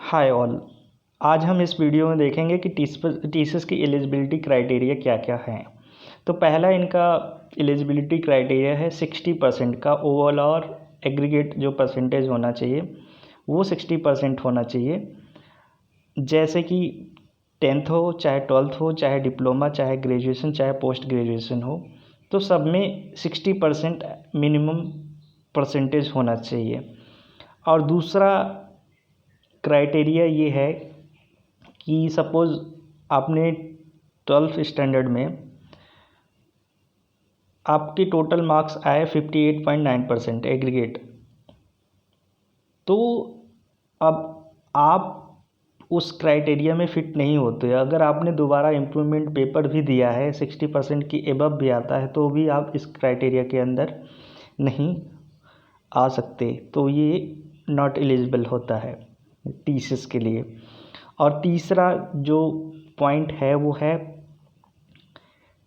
Hi all. आज हम इस वीडियो में देखेंगे कि टीसीएस की एलिजिबिलिटी क्राइटेरिया क्या क्या हैं। तो पहला इनका एलिजिबिलिटी क्राइटेरिया है 60% का ओवरऑल एग्रीगेट जो परसेंटेज होना चाहिए वो 60% होना चाहिए। जैसे कि 10th हो, चाहे 12th हो, चाहे डिप्लोमा, चाहे ग्रेजुएशन, चाहे पोस्ट ग्रेजुएशन हो, तो सब में 60% मिनिमम परसेंटेज होना चाहिए। और दूसरा क्राइटेरिया ये है कि सपोज़ आपने 12th स्टैंडर्ड में आपके टोटल मार्क्स आए 58.9% एग्रीगेट, तो अब आप उस क्राइटेरिया में फ़िट नहीं होते। अगर आपने दोबारा इम्प्रूवमेंट पेपर भी दिया है, 60% की एबव भी आता है, तो भी आप इस क्राइटेरिया के अंदर नहीं आ सकते। तो ये नॉट एलिजिबल होता है टीसीएस के लिए। और तीसरा जो पॉइंट है वो है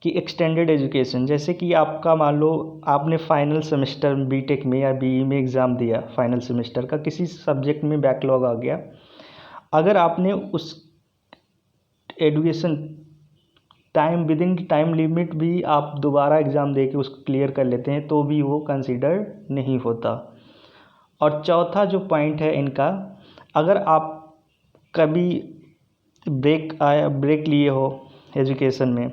कि एक्सटेंडेड एजुकेशन। जैसे कि आपका मान लो आपने फाइनल सेमेस्टर बीटेक में या बीई में एग्ज़ाम दिया, फाइनल सेमेस्टर का किसी सब्जेक्ट में बैकलॉग आ गया, अगर आपने उस education time within time limit भी आप दोबारा एग्ज़ाम दे के उसको क्लियर कर लेते हैं तो भी वो कंसिडर नहीं होता। और चौथा जो पॉइंट है इनका, अगर आप कभी ब्रेक लिए हो एजुकेशन में,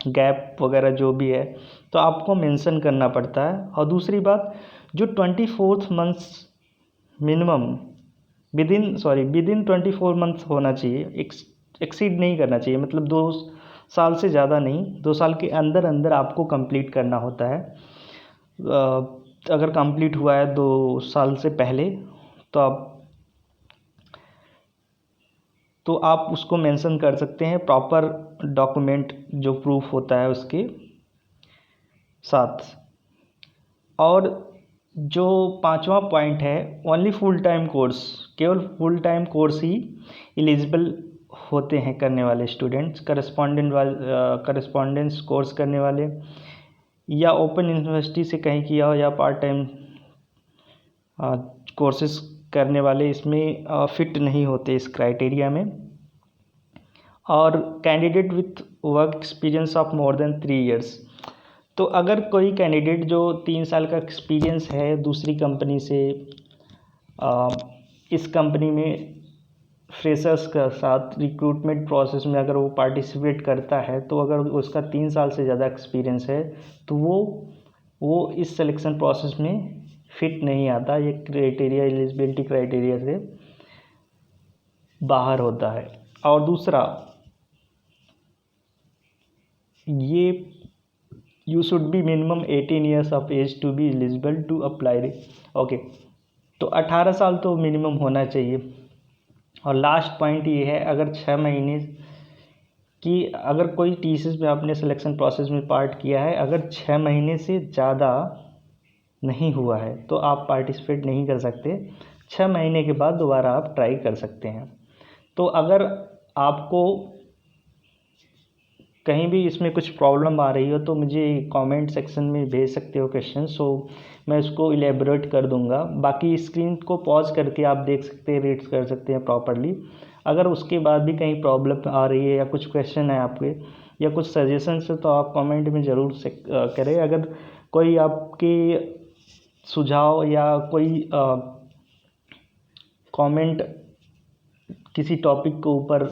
गैप वगैरह जो भी है, तो आपको मेंशन करना पड़ता है। और दूसरी बात, जो 24th months minimum within 24 months होना चाहिए, एक्सीड नहीं करना चाहिए। मतलब 2 साल से ज़्यादा नहीं, 2 साल के अंदर अंदर आपको कंप्लीट करना होता है। अगर कंप्लीट हुआ है 2 साल से पहले तो आप उसको मेंशन कर सकते हैं प्रॉपर डॉक्यूमेंट जो प्रूफ होता है उसके साथ। और जो 5वां पॉइंट है, ओनली फुल टाइम कोर्स, केवल फुल टाइम कोर्स ही एलिजिबल होते हैं करने वाले स्टूडेंट्स। करस्पॉन्डेंस कोर्स करने वाले या ओपन यूनिवर्सिटी से कहीं किया हो या पार्ट टाइम कोर्सेज करने वाले इसमें फिट नहीं होते इस क्राइटेरिया में। और candidate with work experience of more than 3 years. तो अगर कोई कैंडिडेट जो 3 साल का एक्सपीरियंस है दूसरी कंपनी से इस कंपनी में फ्रेशर्स का साथ रिक्रूटमेंट प्रोसेस में अगर वो पार्टिसिपेट करता है, तो अगर उसका 3 साल से ज़्यादा एक्सपीरियंस है तो वो इस सिलेक्शन प्रोसेस में फिट नहीं आता। ये क्राइटेरिया एलिजिबिलिटी क्राइटेरिया से बाहर होता है। और दूसरा, ये you should be minimum 18 years of age to be eligible to apply. Okay, तो 18 साल तो मिनिमम होना चाहिए। और लास्ट पॉइंट ये है, अगर 6 महीने की अगर कोई टीसीएस में आपने सिलेक्शन प्रोसेस में पार्ट किया है, अगर 6 महीने से ज़्यादा नहीं हुआ है तो आप पार्टिसिपेट नहीं कर सकते। 6 महीने के बाद दोबारा आप ट्राई कर सकते हैं। तो अगर आपको कहीं भी इसमें कुछ प्रॉब्लम आ रही हो तो मुझे कमेंट सेक्शन में भेज सकते हो क्वेश्चन, सो मैं उसको इलेबोरेट कर दूंगा। बाकी स्क्रीन को पॉज करके आप देख सकते हैं, रीड कर सकते हैं प्रॉपरली। अगर उसके बाद भी कहीं प्रॉब्लम आ रही है या कुछ क्वेश्चन है आपके या कुछ सजेशंस है तो आप कमेंट में ज़रूर करें। अगर कोई आपके सुझाव या कोई कमेंट किसी टॉपिक के ऊपर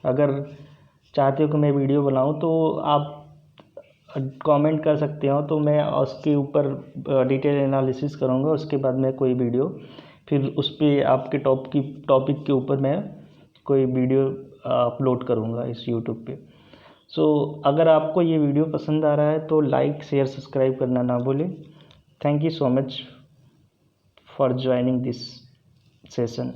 अगर चाहते हो कि मैं वीडियो बनाऊं तो आप कमेंट कर सकते हो, तो मैं उसके ऊपर डिटेल एनालिसिस करूंगा। उसके बाद मैं कोई वीडियो फिर उस पर आपके टॉपिक के ऊपर मैं कोई वीडियो अपलोड करूंगा इस यूट्यूब पे। सो अगर आपको ये वीडियो पसंद आ रहा है तो लाइक शेयर सब्सक्राइब करना ना भूलें। Thank you so much for joining this session.